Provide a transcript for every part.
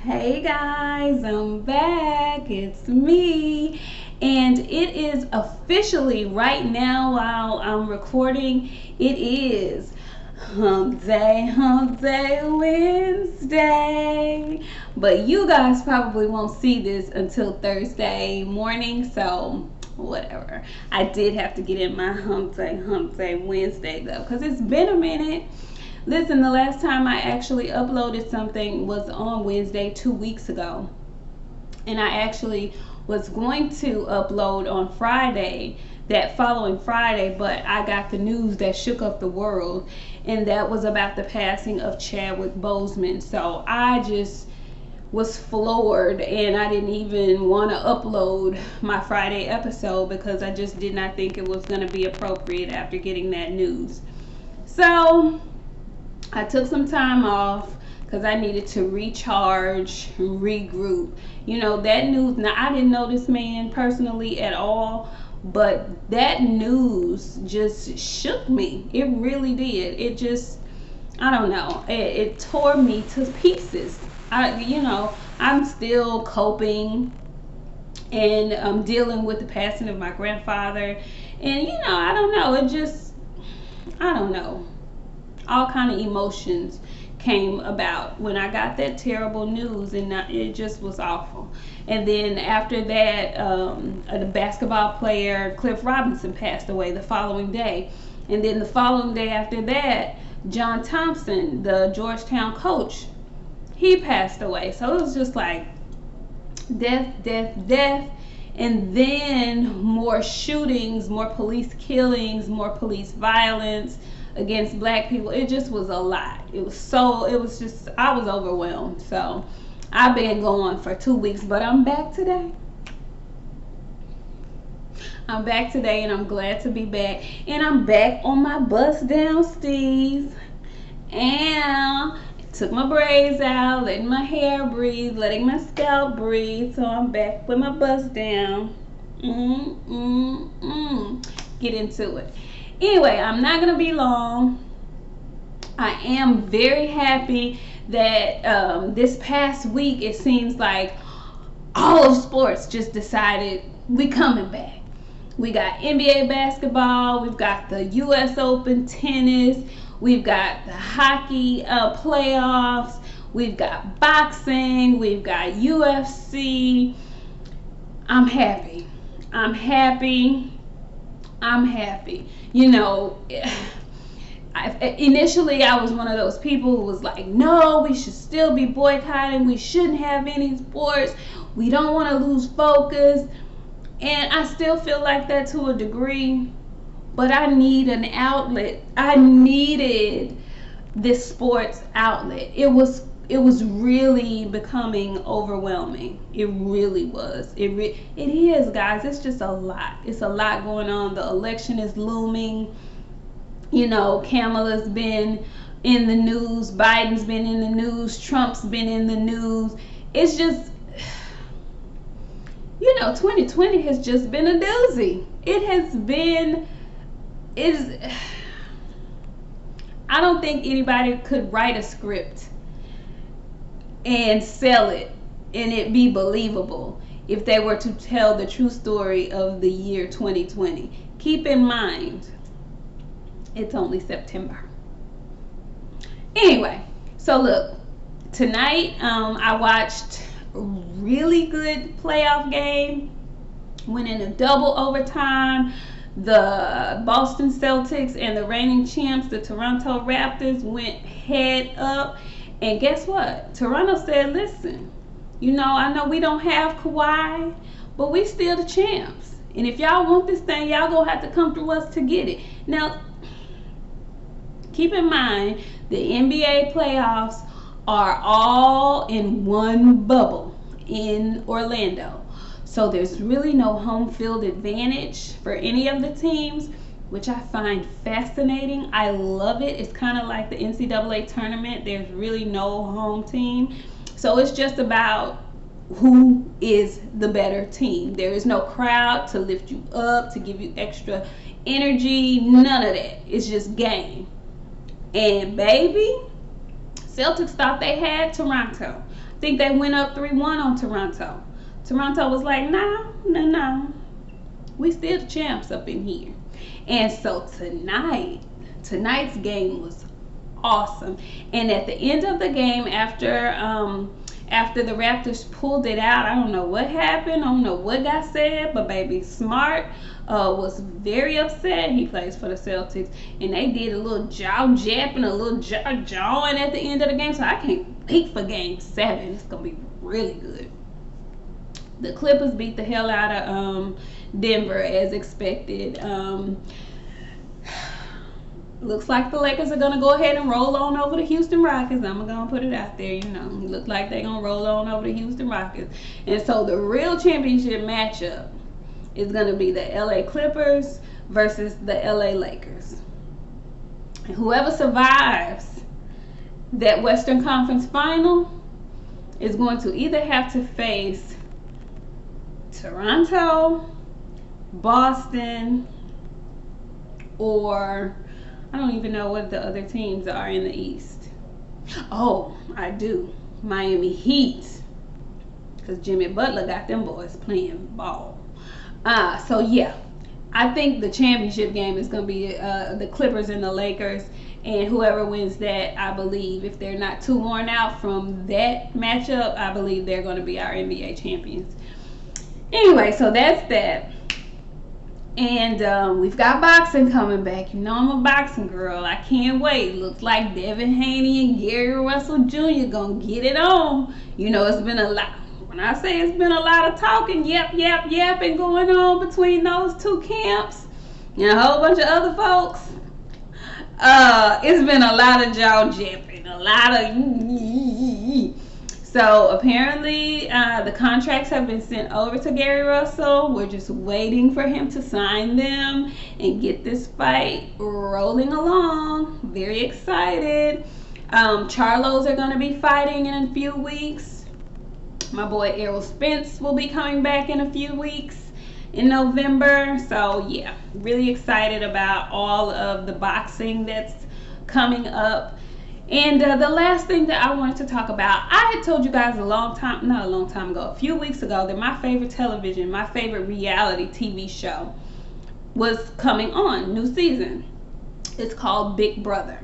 Hey guys, I'm back. It's me. And it is officially right now while I'm recording, it is Hump Day Wednesday. But you guys probably won't see this until Thursday morning, so whatever. I did have to get in my Hump Day Wednesday though, because it's been a minute. Listen, the last time I actually uploaded something was on Wednesday 2 weeks ago. And I actually was going to upload on Friday, that following Friday, but I got the news that shook up the world. And that was about the passing of Chadwick Boseman. So I just was floored and I didn't even want to upload my Friday episode because I just did not think it was going to be appropriate after getting that news. So I took some time off because I needed to recharge, regroup. You know, that news, now I didn't know this man personally at all, but that news just shook me. It really did. It just, I don't know, it tore me to pieces. I'm still coping and dealing with the passing of my grandfather. And, I don't know, I don't know. All kind of emotions came about when I got that terrible news, and it just was awful. And then after that, the basketball player Cliff Robinson passed away the following day. And then the following day after that, John Thompson, the Georgetown coach, he passed away. So it was just like death, death, death. And then more shootings, more police killings, more police violence against black people. It just was a lot. I was overwhelmed. So I've been gone for 2 weeks, but I'm back today. And I'm glad to be back. And I'm back on my bust down steez. And took my braids out, letting my hair breathe, letting my scalp breathe. So I'm back with my bust down. Get into it. Anyway, I'm not going to be long. I am very happy that this past week, it seems like all of sports just decided we coming back. We got NBA basketball, we've got the US Open tennis, we've got the hockey playoffs, we've got boxing, we've got UFC. I'm happy. Initially I was one of those people who was like, no, we should still be boycotting. We shouldn't have any sports. We don't want to lose focus. And I still feel like that to a degree. But I need an outlet. I needed this sports outlet. It was really becoming overwhelming. It really was. It is, guys. It's just a lot. It's a lot going on. The election is looming. Kamala's been in the news. Biden's been in the news. Trump's been in the news. It's just, 2020 has just been a doozy. I don't think anybody could write a script and sell it and it be believable if they were to tell the true story of the year 2020. Keep in mind, it's only September. Anyway, so look, tonight I watched a really good playoff game. Went in a double overtime. The Boston Celtics and the reigning champs, the Toronto Raptors, went head up. And guess what? Toronto said, listen, I know we don't have Kawhi, but we still the champs. And if y'all want this thing, y'all gonna have to come through us to get it. Now, keep in mind, the NBA playoffs are all in one bubble in Orlando. So there's really no home field advantage for any of the teams, which I find fascinating. I love it. It's kind of like the NCAA tournament. There's really no home team. So it's just about who is the better team. There is no crowd to lift you up, to give you extra energy, none of that. It's just game. And baby, Celtics thought they had Toronto. I think they went up 3-1 on Toronto. Toronto was like, no. We still the champs up in here. And so tonight's game was awesome. And at the end of the game, after the Raptors pulled it out, I don't know what happened, I don't know what got said, but baby Smart was very upset. He plays for the Celtics, and they did a little jaw-japping, a little jawing at the end of the game, so I can't wait for Game 7. It's going to be really good. The Clippers beat the hell out of Denver as expected. Looks like the Lakers are going to go ahead and roll on over the Houston Rockets. I'm going to put it out there, you know. It looks like they're going to roll on over the Houston Rockets. And so the real championship matchup is going to be the LA Clippers versus the LA Lakers. And whoever survives that Western Conference final is going to either have to face Toronto, Boston, or I don't even know what the other teams are in the East. Oh, I do. Miami Heat. Because Jimmy Butler got them boys playing ball. So yeah, I think the championship game is going to be the Clippers and the Lakers. And whoever wins that, I believe, if they're not too worn out from that matchup, I believe they're going to be our NBA champions. Anyway, so that's that. And we've got boxing coming back. You know I'm a boxing girl. I can't wait. Looks like Devin Haney and Gary Russell Jr. gonna get it on. You know, it's been a lot. When I say it's been a lot of talking, yapping going on between those two camps and a whole bunch of other folks. It's been a lot of jaw japping, a lot of. So apparently the contracts have been sent over to Gary Russell. We're just waiting for him to sign them and get this fight rolling along. Very excited. Charlos are going to be fighting in a few weeks. My boy Errol Spence will be coming back in a few weeks in November. So yeah, really excited about all of the boxing that's coming up. And the last thing that I wanted to talk about, I had told you guys a few weeks ago, that my favorite television, my favorite reality TV show was coming on, new season. It's called Big Brother.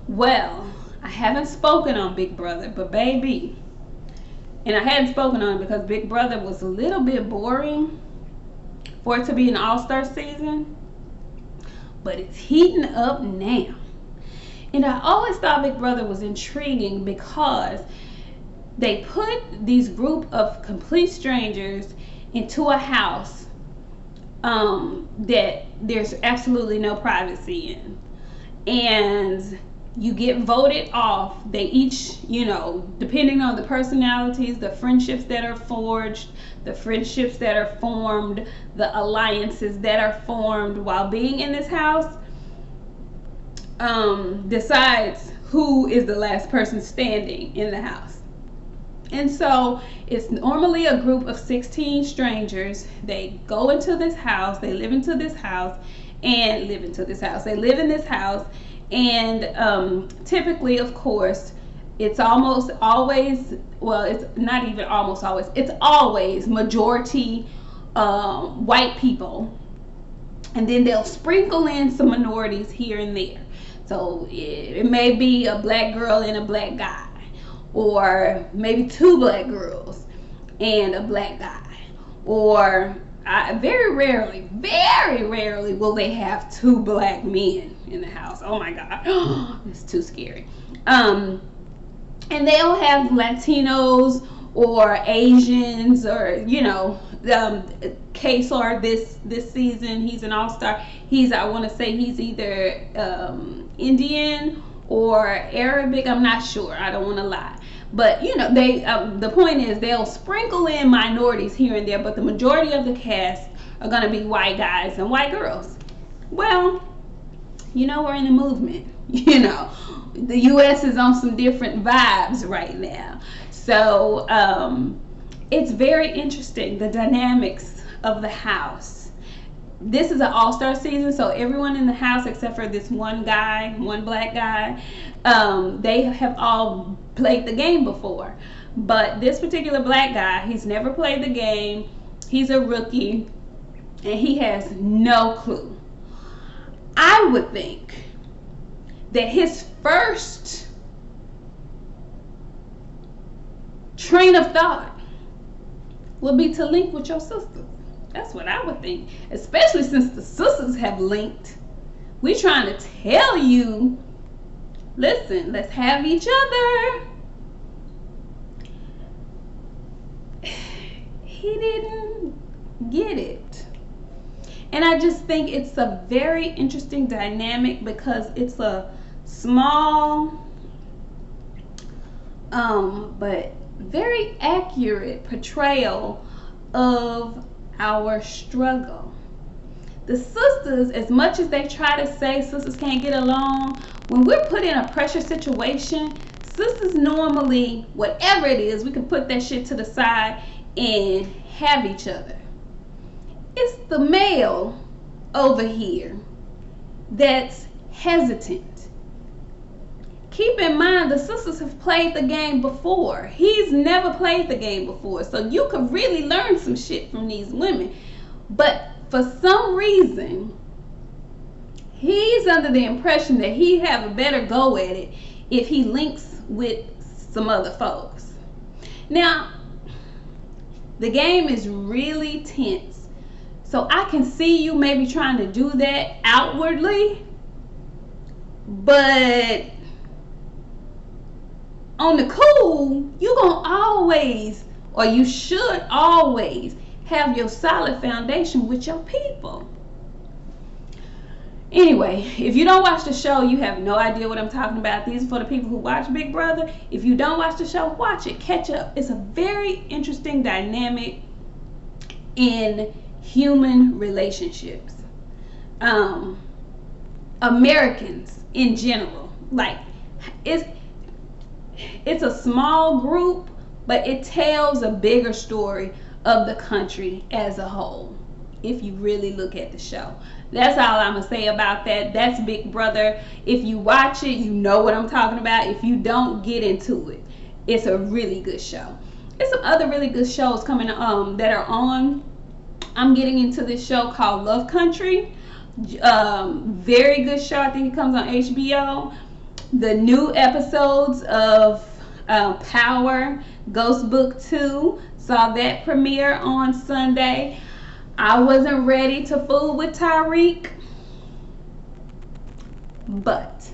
Well, I haven't spoken on Big Brother, but baby, and I hadn't spoken on it because Big Brother was a little bit boring for it to be an all-star season, but it's heating up now. And I always thought Big Brother was intriguing because they put these group of complete strangers into a house that there's absolutely no privacy in. And you get voted off. They each, you know, depending on the personalities, the friendships that are forged, the friendships that are formed, the alliances that are formed while being in this house, decides who is the last person standing in the house. And so it's normally a group of 16 strangers. They go into this house, they live in this house, and typically, of course, it's almost always, well, it's not even almost always, it's always majority white people, and then they'll sprinkle in some minorities here and there. So it may be a black girl and a black guy, or maybe two black girls and a black guy, or very rarely will they have two black men in the house. Oh my God, it's too scary. And they'll have Latinos or Asians, or, you know, K-Star this season, he's an all-star. I want to say he's either Indian or Arabic. I'm not sure. I don't want to lie. But, you know, they the point is they'll sprinkle in minorities here and there, but the majority of the cast are going to be white guys and white girls. Well, you know, we're in a movement. You know, the U.S. is on some different vibes right now. So it's very interesting, the dynamics of the house. this is an all-star season, so everyone in the house except for this one guy, one black guy, they have all played the game before. But this particular black guy, he's never played the game. He's a rookie, and he has no clue. I would think that his first train of thought would be to link with your sisters. That's what I would think, especially since the sisters have linked. We trying to tell you, listen, let's have each other. He didn't get it. And I just think it's a very interesting dynamic because it's a small but very accurate portrayal of our struggle. The sisters, as much as they try to say sisters can't get along, when we're put in a pressure situation, sisters normally, whatever it is, we can put that shit to the side and have each other. It's the male over here that's hesitant. Keep in mind, the sisters have played the game before. He's never played the game before, so you could really learn some shit from these women. But for some reason, he's under the impression that he have a better go at it if he links with some other folks. Now, the game is really tense, so I can see you maybe trying to do that outwardly, but on the cool, you gonna always, or you should always, have your solid foundation with your people. Anyway, if you don't watch the show, you have no idea what I'm talking about. These are for the people who watch Big Brother. If you don't watch the show, watch it, catch up. It's a very interesting dynamic in human relationships. Americans in general, like, it's a small group, but it tells a bigger story of the country as a whole, if you really look at the show. That's all I'm gonna say about that. That's Big Brother. If you watch it, you know what I'm talking about. If you don't, get into it. It's a really good show. There's some other really good shows coming that are on. I'm getting into this show called Love Country. Very good show. I think it comes on HBO. The new episodes of Power, Ghost Book 2, saw that premiere on Sunday. I wasn't ready to fool with Tariq, but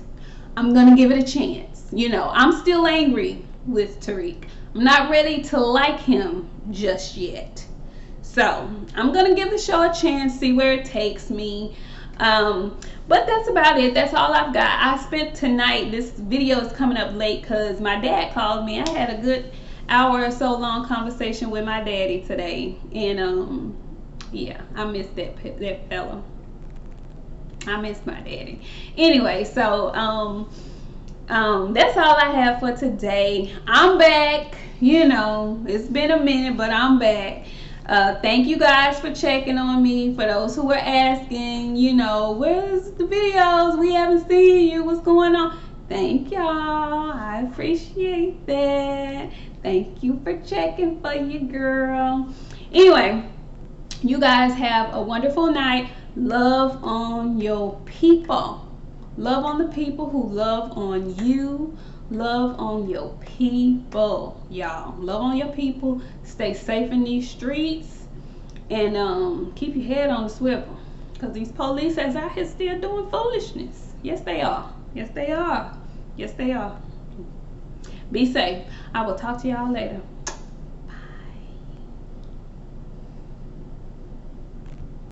I'm gonna give it a chance. You know, I'm still angry with Tariq. I'm not ready to like him just yet. So I'm gonna give the show a chance, see where it takes me. But that's about it. That's all I've got. I spent tonight, this video is coming up late because my dad called me. I had a good hour or so long conversation with my daddy today, and yeah, I missed that fella. I miss my daddy. Anyway, so that's all I have for today. I'm back. You know, it's been a minute, but I'm back. Thank you guys for checking on me. For those who were asking, you know, where's the videos? We haven't seen you. What's going on? Thank y'all. I appreciate that. Thank you for checking for you, girl. Anyway, you guys have a wonderful night. Love on your people. Love on the people who love on you. Love on your people, y'all. Love on your people. Stay safe in these streets, and keep your head on the swivel, because these police is out here still doing foolishness. Yes, they are. Yes, they are. Yes, they are. Be safe. I will talk to y'all later.